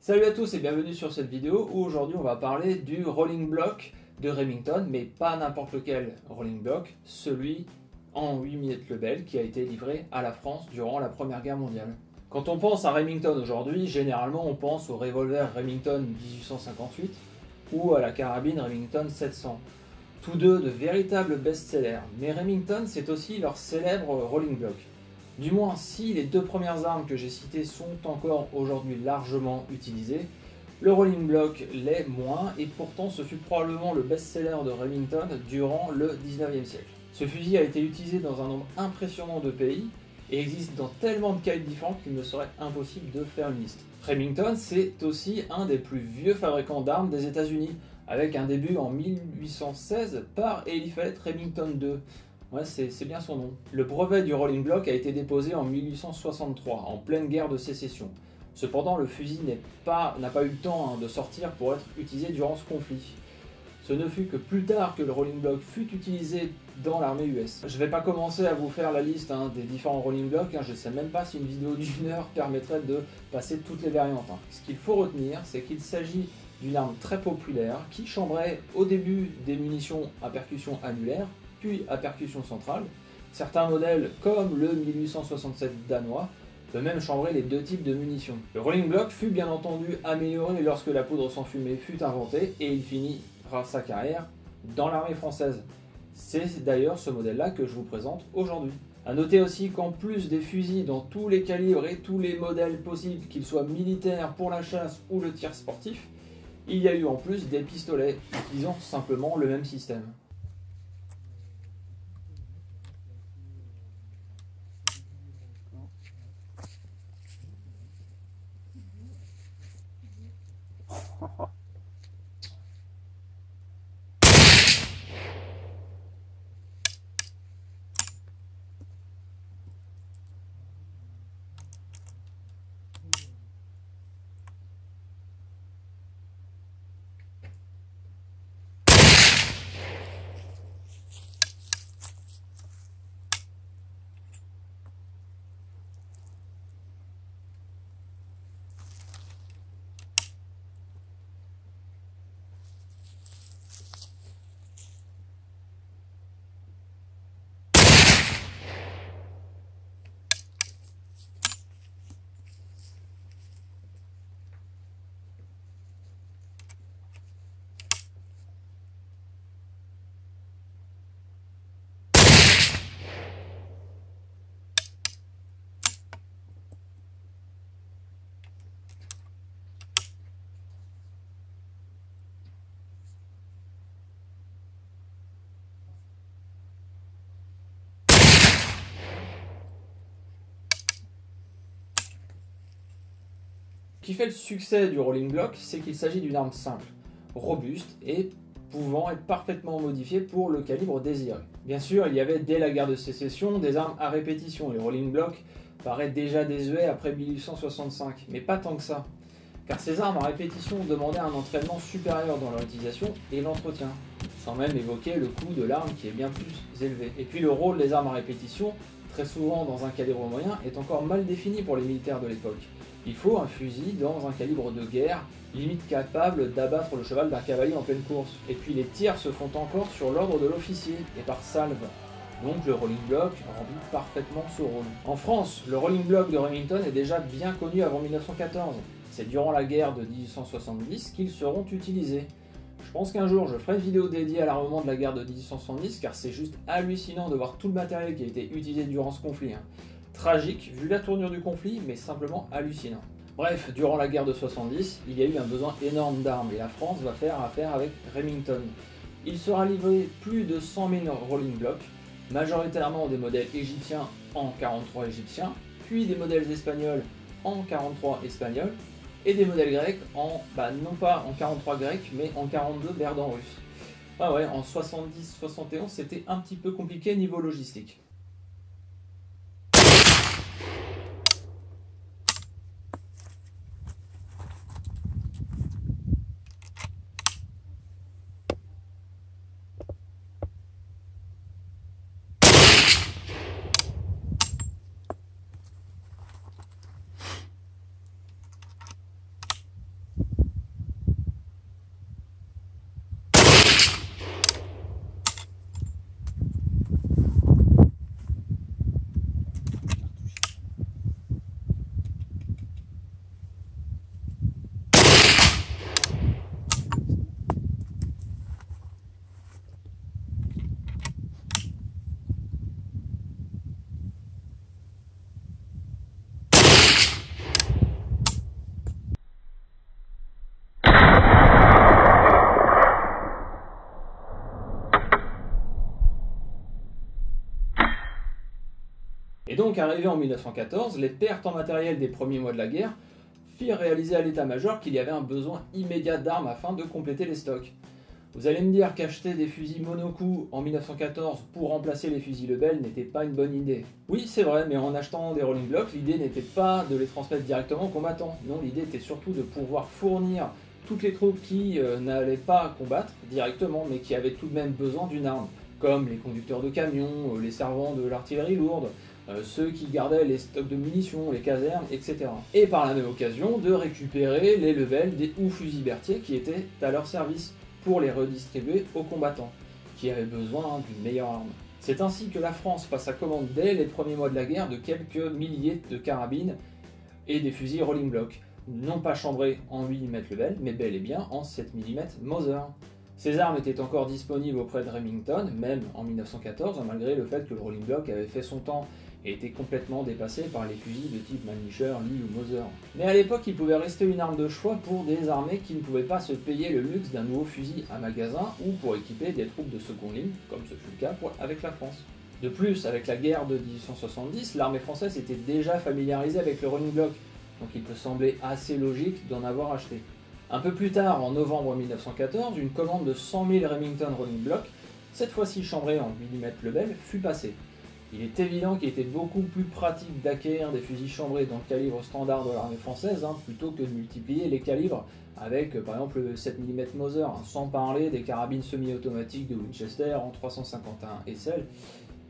Salut à tous et bienvenue sur cette vidéo où aujourd'hui on va parler du rolling block de Remington, mais pas n'importe lequel rolling block, celui en 8 mm Lebel qui a été livré à la France durant la Première Guerre mondiale. Quand on pense à Remington aujourd'hui, généralement on pense au revolver Remington 1858 ou à la carabine Remington 700. Tous deux de véritables best-sellers, mais Remington c'est aussi leur célèbre rolling block. Du moins, si les deux premières armes que j'ai citées sont encore aujourd'hui largement utilisées, le rolling block l'est moins et pourtant ce fut probablement le best-seller de Remington durant le 19e siècle. Ce fusil a été utilisé dans un nombre impressionnant de pays et existe dans tellement de calibres différents qu'il me serait impossible de faire une liste. Remington, c'est aussi un des plus vieux fabricants d'armes des États-Unis, avec un début en 1816 par Eliphalet Remington II. Ouais, c'est bien son nom. Le brevet du rolling block a été déposé en 1863, en pleine guerre de sécession. Cependant, le fusil n'a pas eu le temps de sortir pour être utilisé durant ce conflit. Ce ne fut que plus tard que le rolling block fut utilisé dans l'armée US. Je ne vais pas commencer à vous faire la liste des différents rolling blocks, je ne sais même pas si une vidéo d'1 heure permettrait de passer toutes les variantes. Ce qu'il faut retenir, c'est qu'il s'agit d'une arme très populaire qui chambrait au début des munitions à percussion annulaire, puis à percussion centrale. Certains modèles, comme le 1867 danois, peuvent même chambrer les deux types de munitions. Le rolling block fut bien entendu amélioré lorsque la poudre sans fumée fut inventée et il finira sa carrière dans l'armée française. C'est d'ailleurs ce modèle-là que je vous présente aujourd'hui. A noter aussi qu'en plus des fusils dans tous les calibres et tous les modèles possibles, qu'ils soient militaires pour la chasse ou le tir sportif, il y a eu en plus des pistolets utilisant simplement le même système. Ce qui fait le succès du rolling block, c'est qu'il s'agit d'une arme simple, robuste et pouvant être parfaitement modifiée pour le calibre désiré. Bien sûr, il y avait dès la guerre de sécession des armes à répétition, et le rolling block paraît déjà désuet après 1865, mais pas tant que ça, car ces armes à répétition demandaient un entraînement supérieur dans leur utilisation et l'entretien, sans même évoquer le coût de l'arme qui est bien plus élevé. Et puis le rôle des armes à répétition, très souvent dans un calibre moyen, est encore mal défini pour les militaires de l'époque. Il faut un fusil dans un calibre de guerre, limite capable d'abattre le cheval d'un cavalier en pleine course. Et puis les tirs se font encore sur l'ordre de l'officier et par salve. Donc le rolling block remplit parfaitement ce rôle. En France, le rolling block de Remington est déjà bien connu avant 1914. C'est durant la guerre de 1870 qu'ils seront utilisés. Je pense qu'un jour je ferai une vidéo dédiée à l'armement de la guerre de 1870 car c'est juste hallucinant de voir tout le matériel qui a été utilisé durant ce conflit. Tragique vu la tournure du conflit, mais simplement hallucinant. Bref, durant la guerre de 70, il y a eu un besoin énorme d'armes et la France va faire affaire avec Remington. Il sera livré plus de 100 000 rolling blocks, majoritairement des modèles égyptiens en 43 égyptiens, puis des modèles espagnols en 43 espagnols, et des modèles grecs non pas en 43 grec, mais en 42 berdan russe. Ah ouais, en 70-71, c'était un petit peu compliqué niveau logistique. donc, arrivé en 1914, les pertes en matériel des premiers mois de la guerre firent réaliser à l'état-major qu'il y avait un besoin immédiat d'armes afin de compléter les stocks. Vous allez me dire qu'acheter des fusils monocoup en 1914 pour remplacer les fusils Lebel n'était pas une bonne idée. Oui, c'est vrai, mais en achetant des rolling blocks, l'idée n'était pas de les transmettre directement aux combattants. Non, l'idée était surtout de pouvoir fournir toutes les troupes qui n'allaient pas combattre directement, mais qui avaient tout de même besoin d'une arme, comme les conducteurs de camions, les servants de l'artillerie lourde, ceux qui gardaient les stocks de munitions, les casernes, etc. Et par la même occasion, de récupérer les Lebel ou fusils Berthier qui étaient à leur service, pour les redistribuer aux combattants, qui avaient besoin d'une meilleure arme. C'est ainsi que la France passa commande dès les premiers mois de la guerre de quelques milliers de carabines et des fusils rolling block, non pas chambrés en 8 mm Lebel, mais bel et bien en 7 mm Mauser. Ces armes étaient encore disponibles auprès de Remington, même en 1914, malgré le fait que le rolling block avait fait son temps et était complètement dépassé par les fusils de type Mannlicher, Lee ou Mauser. Mais à l'époque, il pouvait rester une arme de choix pour des armées qui ne pouvaient pas se payer le luxe d'un nouveau fusil à magasin ou pour équiper des troupes de seconde ligne, comme ce fut le cas avec la France. De plus, avec la guerre de 1870, l'armée française était déjà familiarisée avec le rolling block, donc il peut sembler assez logique d'en avoir acheté. Un peu plus tard, en novembre 1914, une commande de 100 000 Remington rolling block, cette fois-ci chambrée en 8 mm Lebel, fut passée. Il est évident qu'il était beaucoup plus pratique d'acquérir des fusils chambrés dans le calibre standard de l'armée française, plutôt que de multiplier les calibres avec par exemple le 7 mm Mauser, sans parler des carabines semi-automatiques de Winchester en 351 SL,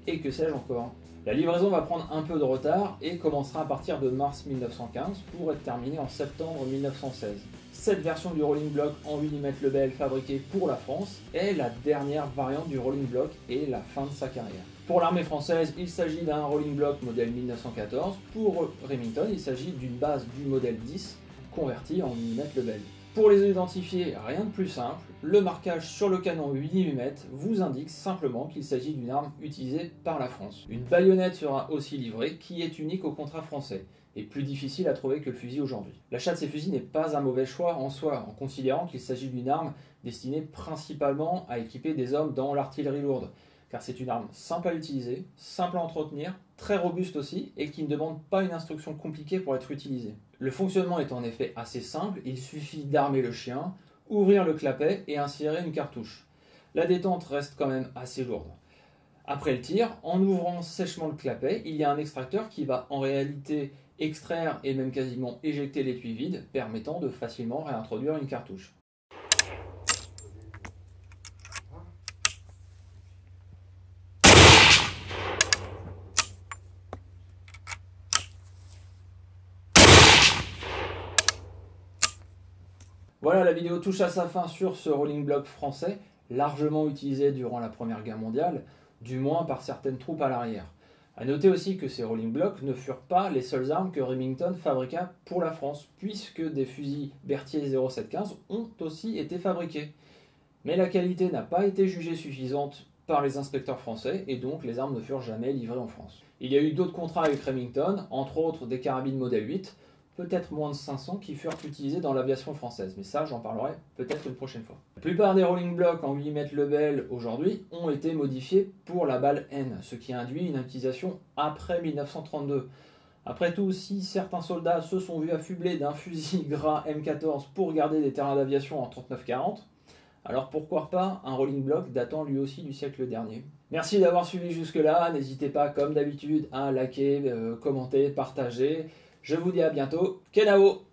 et que sais-je encore. La livraison va prendre un peu de retard et commencera à partir de mars 1915 pour être terminée en septembre 1916. Cette version du rolling block en 8 mm Lebel fabriquée pour la France est la dernière variante du rolling block et la fin de sa carrière. Pour l'armée française, il s'agit d'un rolling block modèle 1914. Pour Remington, il s'agit d'une base du modèle 10 convertie en mm Lebel. Pour les identifier, rien de plus simple, le marquage sur le canon 8 mm vous indique simplement qu'il s'agit d'une arme utilisée par la France. Une baïonnette sera aussi livrée, qui est unique au contrat français, et plus difficile à trouver que le fusil aujourd'hui. L'achat de ces fusils n'est pas un mauvais choix en soi, en considérant qu'il s'agit d'une arme destinée principalement à équiper des hommes dans l'artillerie lourde, car c'est une arme simple à utiliser, simple à entretenir, très robuste aussi, et qui ne demande pas une instruction compliquée pour être utilisée. Le fonctionnement est en effet assez simple, il suffit d'armer le chien, ouvrir le clapet et insérer une cartouche. La détente reste quand même assez lourde. Après le tir, en ouvrant sèchement le clapet, il y a un extracteur qui va en réalité extraire et même quasiment éjecter l'étui vide, permettant de facilement réintroduire une cartouche. Voilà, la vidéo touche à sa fin sur ce rolling block français, largement utilisé durant la Première Guerre mondiale, du moins par certaines troupes à l'arrière. A noter aussi que ces rolling blocks ne furent pas les seules armes que Remington fabriqua pour la France, puisque des fusils Berthier 0715 ont aussi été fabriqués. Mais la qualité n'a pas été jugée suffisante par les inspecteurs français, et donc les armes ne furent jamais livrées en France. Il y a eu d'autres contrats avec Remington, entre autres des carabines modèle 8, peut-être moins de 500 qui furent utilisés dans l'aviation française, mais ça j'en parlerai peut-être une prochaine fois. La plupart des rolling blocks en 8 mm Lebel aujourd'hui ont été modifiés pour la balle N, ce qui induit une utilisation après 1932. Après tout, si certains soldats se sont vus affublés d'un fusil gras M14 pour garder des terrains d'aviation en 39-40, alors pourquoi pas un rolling block datant lui aussi du siècle dernier. Merci d'avoir suivi jusque-là, n'hésitez pas comme d'habitude à liker, commenter, partager. Je vous dis à bientôt, Kenavo!